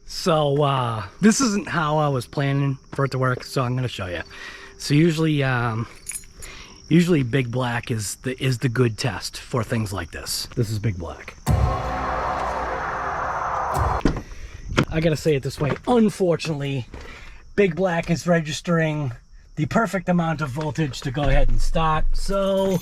So this isn't how I was planning for it to work, so I'm gonna show you. So usually Big Black is the good test for things like this. This is Big Black. I gotta say it this way, unfortunately, Big Black is registering the perfect amount of voltage to go ahead and start. So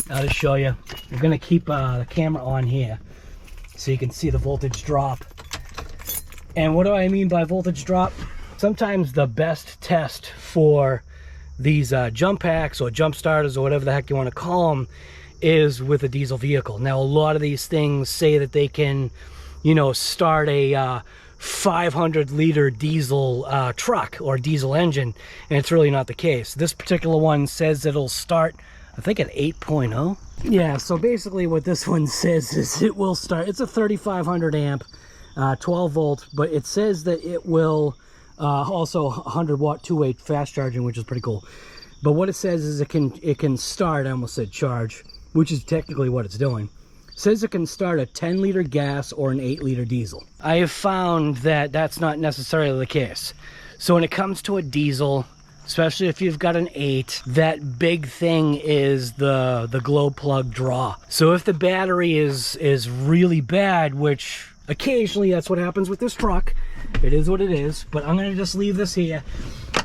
I'll just show you. I'm gonna keep the camera on here so you can see the voltage drop. And what do I mean by voltage drop? Sometimes the best test for these jump packs or jump starters or whatever the heck you want to call them is with a diesel vehicle. Now, a lot of these things say that they can, you know, start a 500-liter diesel truck or diesel engine, and it's really not the case. This particular one says it'll start, I think, at 8.0. Yeah, so basically what this one says is it will start, it's a 3500 amp, 12 volt, but it says that it will also 100 watt two-way fast charging, which is pretty cool. But what it says is it can start, I almost said charge, which is technically what it's doing. It says it can start a 10-liter gas or an 8-liter diesel. I have found that that's not necessarily the case. So when it comes to a diesel, especially if you've got an 8, that big thing is the glow plug draw. So if the battery is really bad, which occasionally that's what happens with this truck, it is what it is, but I'm gonna just leave this here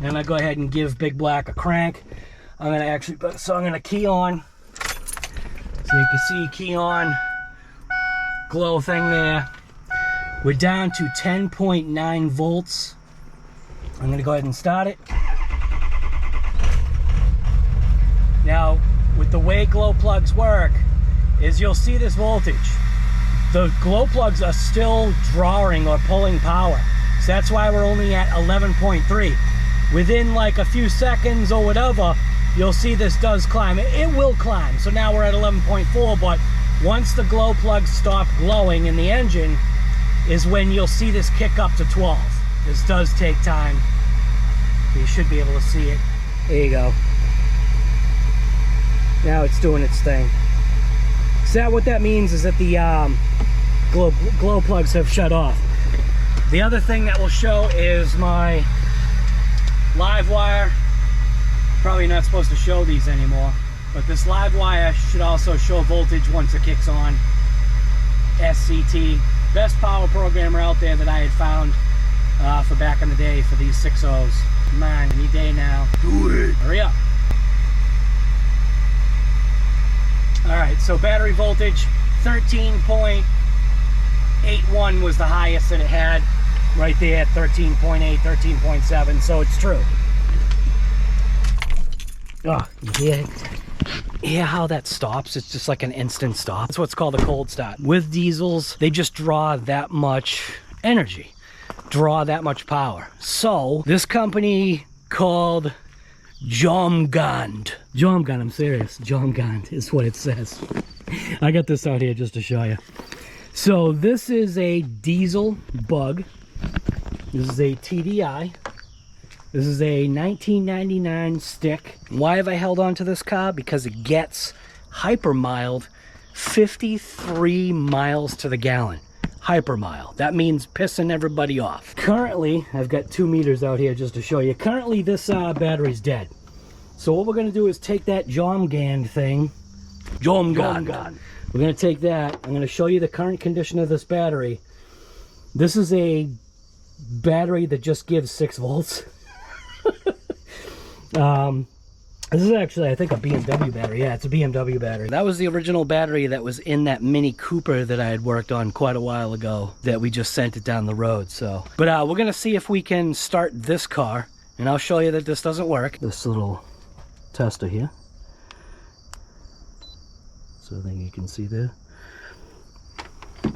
and I go ahead and give Big Black a crank. I'm gonna key on, so you can see key on, glow thing there. We're down to 10.9 volts. I'm gonna go ahead and start it. Now, with the way glow plugs work, is you'll see this voltage. The glow plugs are still drawing or pulling power. So that's why we're only at 11.3. Within like a few seconds or whatever, you'll see this does climb. It will climb. So now we're at 11.4, but once the glow plugs stop glowing in the engine is when you'll see this kick up to 12. This does take time. You should be able to see it. There you go. Now it's doing its thing. So what that means is that the glow plugs have shut off. The other thing that will show is my live wire. Probably not supposed to show these anymore, but this live wire should also show voltage once it kicks on. SCT, best power programmer out there that I had found for back in the day for these 6.0s. Come on, any day now. Do it. Hurry up. All right, so battery voltage 13.81 was the highest that it had. Right there at 13.8, 13.7, so it's true. Oh, you hear how that stops? It's just like an instant stop. That's what's called a cold start. With diesels, they just draw that much energy, draw that much power. So this company called JomGand, I'm serious, JomGand is what it says. I got this out here just to show you. So this is a diesel bug. This is a TDI. This is a 1999 stick. Why have I held on to this car? Because it gets hyper mild, 53 miles to the gallon. Hyper mild. That means pissing everybody off. Currently, I've got 2 meters out here just to show you. Currently, this battery's dead. So what we're gonna do is take that JomGand thing. JomGand. We're gonna take that. I'm gonna show you the current condition of this battery. This is a battery that just gives 6 volts. This is actually, I think, a BMW battery. Yeah, it's a BMW battery. That was the original battery that was in that Mini Cooper that I had worked on quite a while ago that we just sent it down the road. So, but we're gonna see if we can start this car, and I'll show you that this doesn't work. This little tester here. So I think you can see there. I'm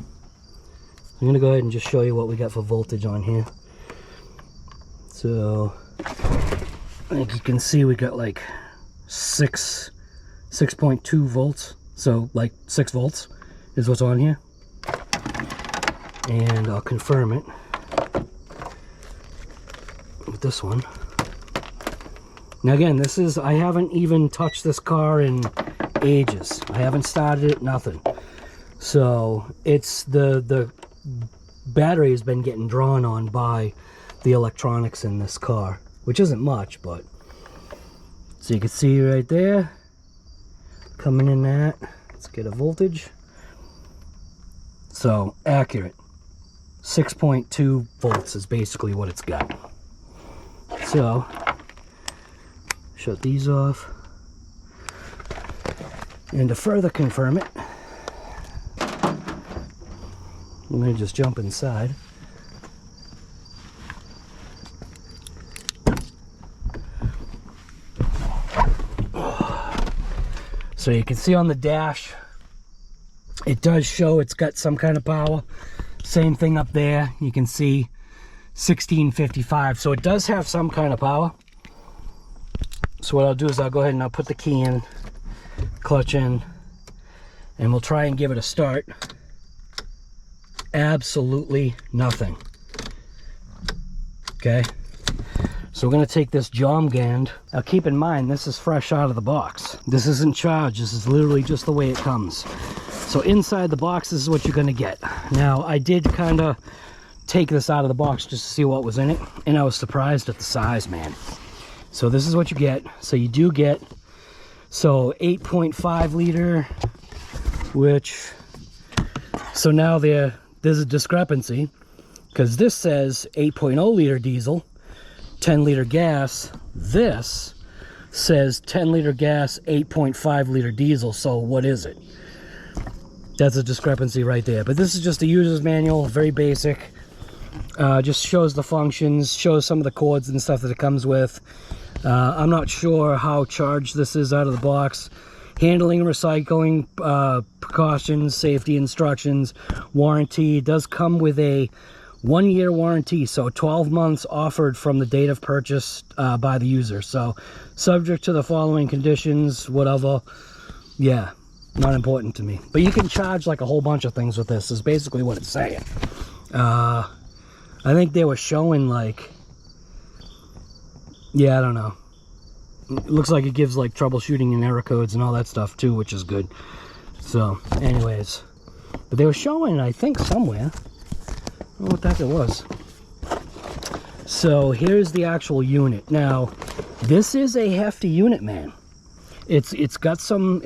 gonna go ahead and just show you what we got for voltage on here. So I think you can see we got like 6.2 volts. So like 6 volts is what's on here. And I'll confirm it with this one. Now again, this is, I haven't even touched this car in ages. I haven't started it, nothing. So it's the battery has been getting drawn on by the electronics in this car, which isn't much, but so you can see right there coming in that. Let's get a voltage. So accurate, 6.2 volts is basically what it's got. So shut these off, and to further confirm it, I'm going to just jump inside. So you can see on the dash, it does show it's got some kind of power. Same thing up there, you can see 1655. So it does have some kind of power. So what I'll do is I'll go ahead and I'll put the key in, clutch in, and we'll try and give it a start. Absolutely nothing. Okay. So we're going to take this JomGand. Now keep in mind, this is fresh out of the box. This isn't charged. This is literally just the way it comes. So inside the box, this is what you're going to get. Now I did kind of take this out of the box just to see what was in it, and I was surprised at the size, man. So this is what you get. So you do get, so 8.5 liter, which, so now there's a discrepancy, because this says 8.0 liter diesel, 10 liter gas. This says 10 liter gas, 8.5 liter diesel. So what is it? That's a discrepancy right there. But this is just a user's manual, very basic. Just shows the functions, shows some of the cords and stuff that it comes with. I'm not sure how charged this is out of the box. Handling and recycling, precautions, safety instructions, warranty. It does come with a 1-year warranty, so 12 months offered from the date of purchase by the user. So subject to the following conditions, whatever. Yeah, not important to me. But you can charge like a whole bunch of things with this, is basically what it's saying. I think they were showing like, yeah, I don't know. It looks like it gives like troubleshooting and error codes and all that stuff too, which is good. So anyways, but they were showing, I think, somewhere, I don't know what the heck it was. So here's the actual unit. Now this is a hefty unit, man. It's got some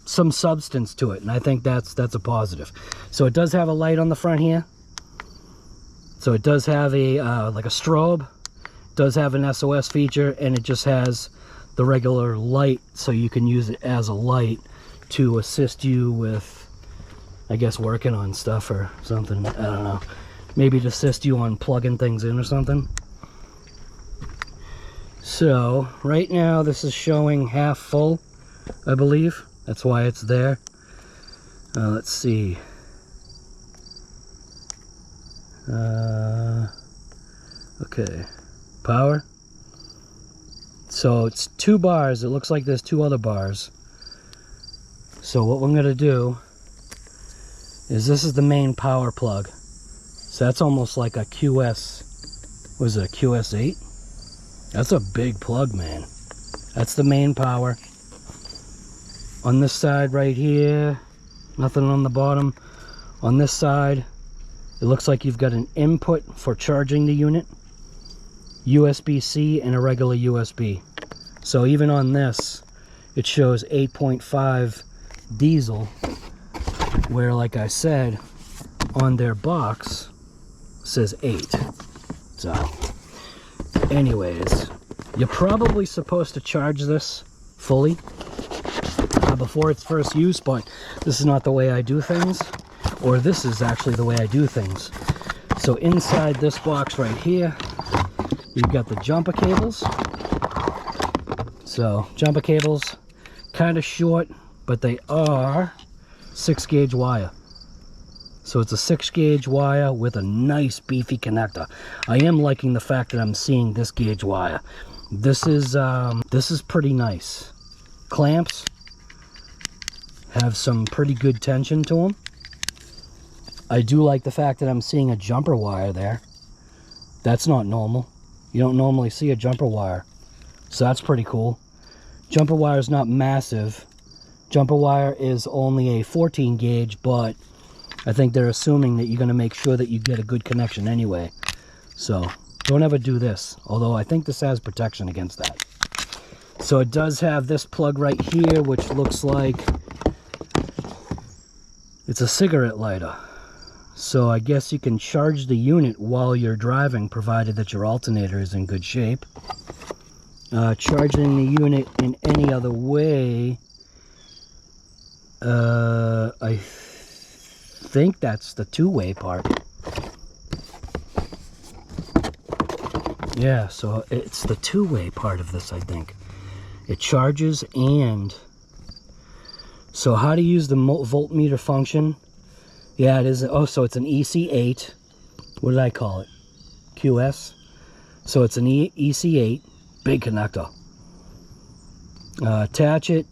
substance to it, and I think that's a positive. So it does have a light on the front here. So it does have a like a strobe. It does have an SOS feature, and it just has the regular light, so you can use it as a light to assist you with, I guess, working on stuff or something. I don't know. Maybe to assist you on plugging things in or something. So right now this is showing half full, I believe. That's why it's there. Let's see. Okay, power. So it's 2 bars. It looks like there's 2 other bars. So what we're gonna do is, this is the main power plug. So that's almost like a QS, was it a QS8? That's a big plug, man. That's the main power. On this side right here, nothing on the bottom. On this side, it looks like you've got an input for charging the unit, USB-C, and a regular USB. So even on this, it shows 8.5 diesel, where, like I said, on their box says 8. So anyways, you're probably supposed to charge this fully before its first use, but this is not the way I do things, or this is actually the way I do things. So inside this box right here, you've got the jumper cables. So jumper cables, kind of short, but they are 6-gauge wire. So it's a 6-gauge wire with a nice beefy connector. I am liking the fact that I'm seeing this gauge wire. This is pretty nice. Clamps have some pretty good tension to them. I do like the fact that I'm seeing a jumper wire there. That's not normal. You don't normally see a jumper wire, so that's pretty cool. Jumper wire is not massive. Jumper wire is only a 14 gauge, but I think they're assuming that you're going to make sure that you get a good connection anyway. So don't ever do this, although I think this has protection against that. So it does have this plug right here, which looks like it's a cigarette lighter. So I guess you can charge the unit while you're driving, provided that your alternator is in good shape. Charging the unit in any other way, I think that's the two-way part. Yeah, so it's the two-way part of this, I think. It charges and... So how to use the voltmeter function? Yeah, it is. Oh, so it's an EC8. What did I call it? QS. So it's an EC8. Big connector. Attach it.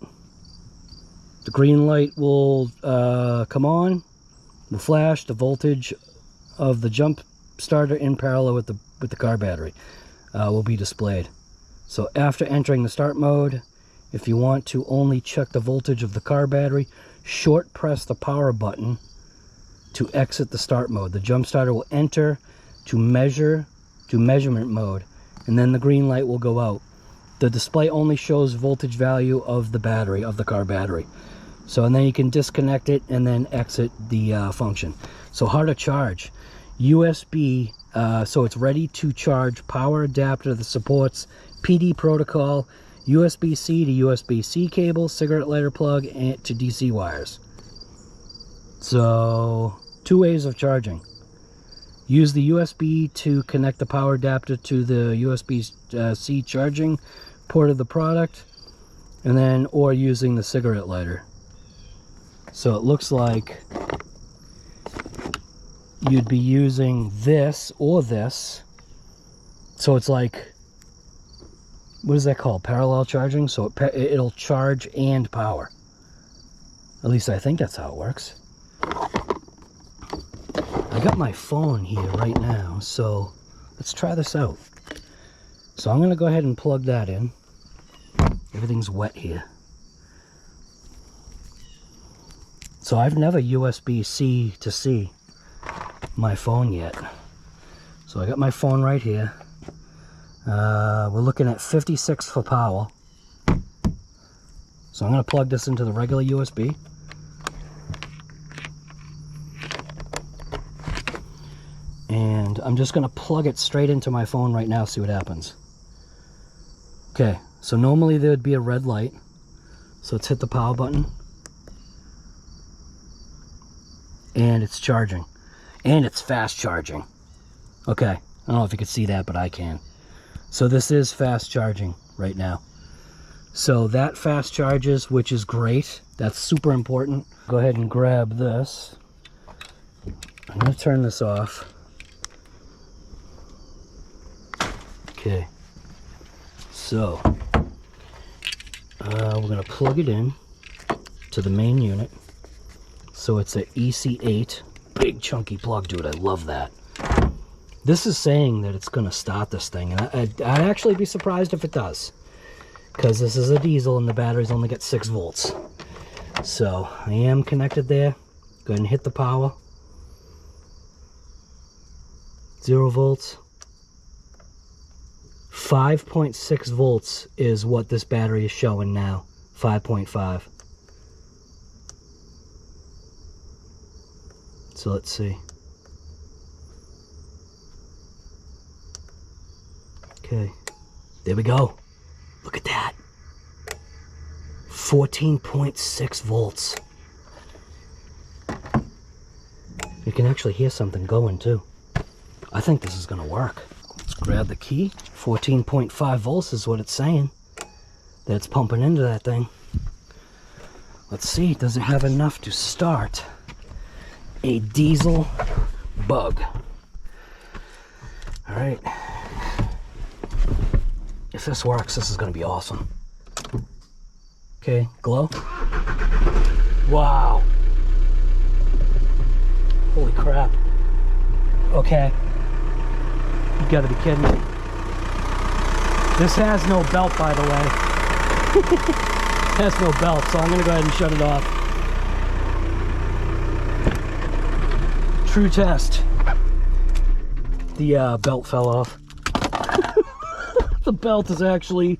The green light will come on. Will flash. The voltage of the jump starter in parallel with the car battery will be displayed. So after entering the start mode, if you want to only check the voltage of the car battery, short press the power button to exit the start mode. The jump starter will enter to measurement mode, and then the green light will go out. The display only shows voltage value of the battery, of the car battery. So, and then you can disconnect it and then exit the function. So how to charge? USB, so it's ready to charge, power adapter that supports PD protocol, USB-C to USB-C cable, cigarette lighter plug, and to DC wires. So, two ways of charging. Use the USB to connect the power adapter to the USB-C charging port of the product, and then, or using the cigarette lighter. So it looks like you'd be using this or this. So it's like, what is that called? Parallel charging? So it'll charge and power. At least I think that's how it works. I got my phone here right now, so let's try this out. So I'm going to go ahead and plug that in. Everything's wet here. So I've never USB-C to C my phone yet. So I got my phone right here. We're looking at 56 for power. So I'm going to plug this into the regular USB. And I'm just going to plug it straight into my phone right now, see what happens. Okay, so normally there would be a red light. So let's hit the power button. And it's charging. And it's fast charging. Okay, I don't know if you can see that, but I can. So this is fast charging right now. So that fast charges, which is great. That's super important. Go ahead and grab this. I'm going to turn this off. Okay. So, we're going to plug it in to the main unit. So it's an EC8. Big chunky plug, dude. I love that. This is saying that it's going to start this thing. And I'd actually be surprised if it does. Because this is a diesel and the batteries only get 6 volts. So I am connected there. Go ahead and hit the power. 0 volts. 5.6 volts is what this battery is showing now. 5.5. So let's see. Okay, there we go. Look at that. 14.6 volts. You can actually hear something going too. I think this is gonna work. Let's grab the key. 14.5 volts is what it's saying. That it's pumping into that thing. Let's see, does it have enough to start a diesel bug? All right. If this works, this is going to be awesome. Okay, glow. Wow. Holy crap. Okay. You gotta be kidding me. This has no belt, by the way. has no belt, so I'm gonna go ahead and shut it off. True test. The belt fell off. The belt's actually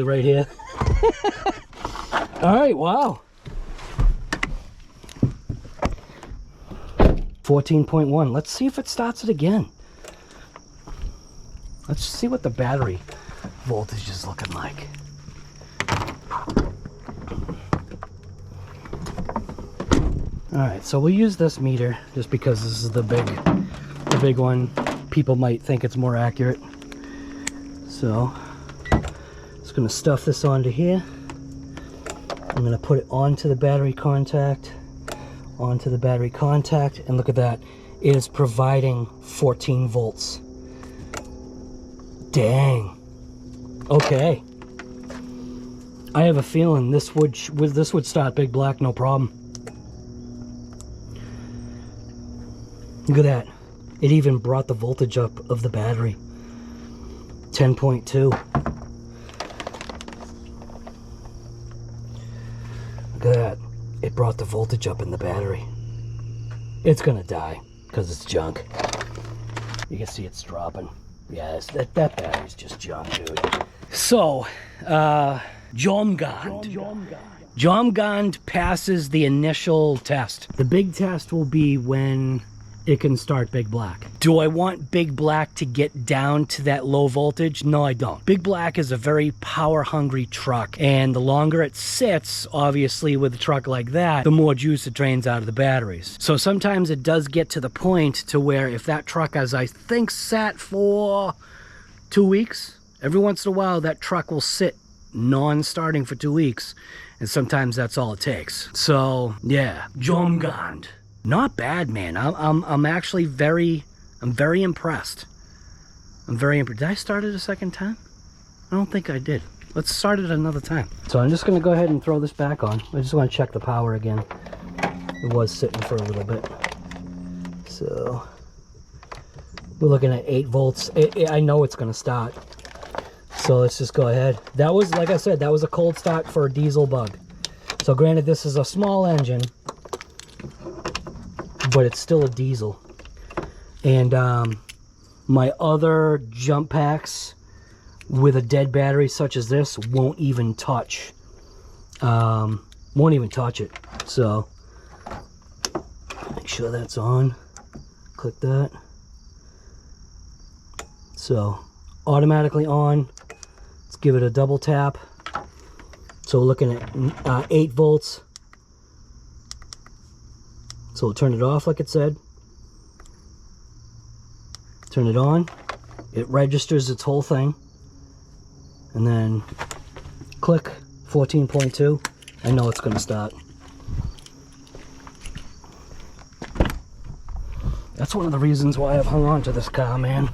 right here. All right, wow. 14.1. Let's see if it starts it again. Let's see what the battery voltage is looking like. All right, so we'll use this meter just because this is the big one. People might think it's more accurate. So, just gonna stuff this onto here. I'm gonna put it onto the battery contact, and look at that. It is providing 14 volts. Dang. Okay. I have a feeling this would start Big Black no problem. Look at that. It even brought the voltage up of the battery. 10.2. Look at that. It brought the voltage up in the battery. It's gonna die because it's junk. You can see it's dropping. Yes, that battery's just junk, dude. So, JomGand passes the initial test. The big test will be when it can start Big Black. Do I want Big Black to get down to that low voltage? No, I don't. Big Black is a very power-hungry truck, and the longer it sits, obviously with a truck like that, the more juice it drains out of the batteries. So sometimes it does get to the point to where if that truck, as I think, sat for 2 weeks, every once in a while that truck will sit non-starting for 2 weeks, and sometimes that's all it takes. So yeah, JomGand. Not bad, man. I'm actually very impressed. Did I start it a second time? I don't think I did. Let's start it another time. So I'm just gonna go ahead and throw this back on. I just want to check the power again. It was sitting for a little bit. So we're looking at 8 volts. I know it's gonna start. So let's just go ahead. That was, like I said, that was a cold start for a diesel bug. So granted, this is a small engine, but it's still a diesel. And my other jump packs with a dead battery such as this won't even touch it. So make sure that's on. Click that. So automatically on. Let's give it a double tap. So we're looking at 8 volts. So we'll turn it off like it said. Turn it on. It registers its whole thing. And then click 14.2. I know it's going to start. That's one of the reasons why I've hung on to this car, man.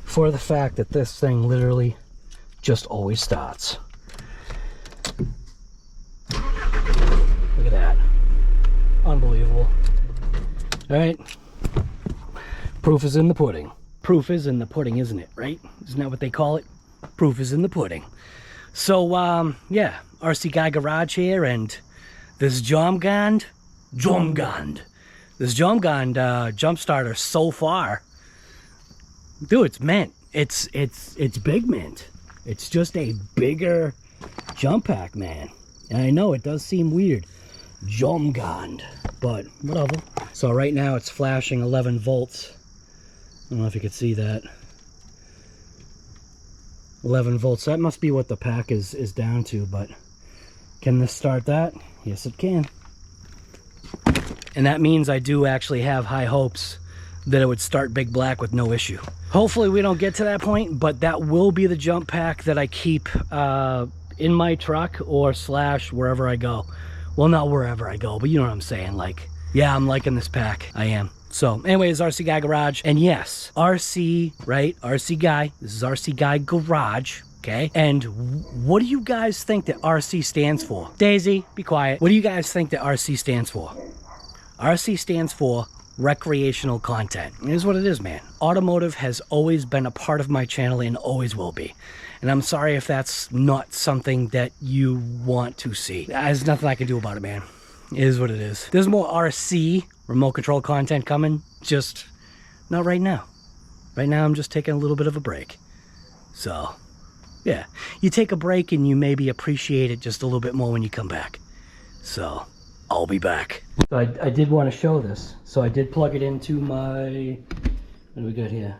For the fact that this thing literally just always starts. Look at that. Unbelievable. All right. Proof is in the pudding. Proof is in the pudding, isn't it? Right? Isn't that what they call it? Proof is in the pudding. So, yeah. RC Guy Garage here, and this JomGand. This JomGand jump starter so far, dude, it's mint. It's big mint. It's just a bigger jump pack, man. And I know it does seem weird. JomGand, but whatever. So right now it's flashing 11 volts. I don't know if you could see that. 11 volts. That must be what the pack is down to, but can this start that? Yes, it can. And that means I do actually have high hopes that it would start Big Black with no issue. Hopefully we don't get to that point, but that will be the jump pack that I keep in my truck or slash wherever I go. Well, not wherever I go, but you know what I'm saying. Like, yeah, I'm liking this pack. I am. So anyways, RC Guy Garage. And yes, RC, right? RC Guy. This is RC Guy Garage. Okay. And what do you guys think that RC stands for? Daisy, be quiet. What do you guys think that RC stands for? RC stands for recreational content. Here's what it is, man. Automotive has always been a part of my channel and always will be. And I'm sorry if that's not something that you want to see. There's nothing I can do about it, man. It is what it is. There's more RC remote control content coming, just not right now. Right now I'm just taking a little bit of a break. So yeah, you take a break and you maybe appreciate it just a little bit more when you come back. So I'll be back. So I did want to show this. So I did plug it into my, what do we got here?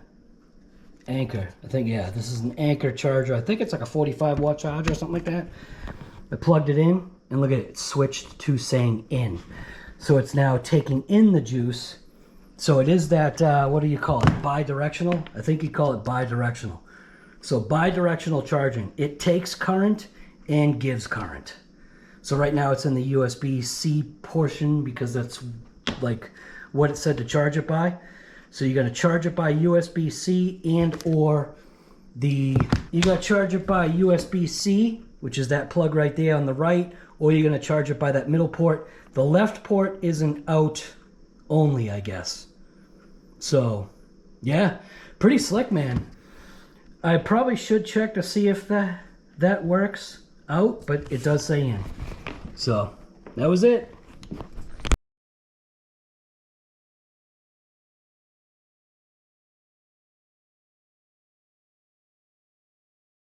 Anchor. I think, yeah, this is an Anchor charger. I think it's like a 45 watt charger or something like that. I plugged it in and look at it, it switched to saying in. So it's now taking in the juice. So it is that, what do you call it? Bi-directional? I think you call it bi-directional. So bi-directional charging. It takes current and gives current. So right now it's in the USB-C portion because that's like what it said to charge it by. So you're gonna charge it by USB-C and or you gotta charge it by USB-C, which is that plug right there on the right, or you're gonna charge it by that middle port. The left port is an out only, I guess. So yeah, pretty slick, man. I probably should check to see if that works out, but it does say in. So that was it.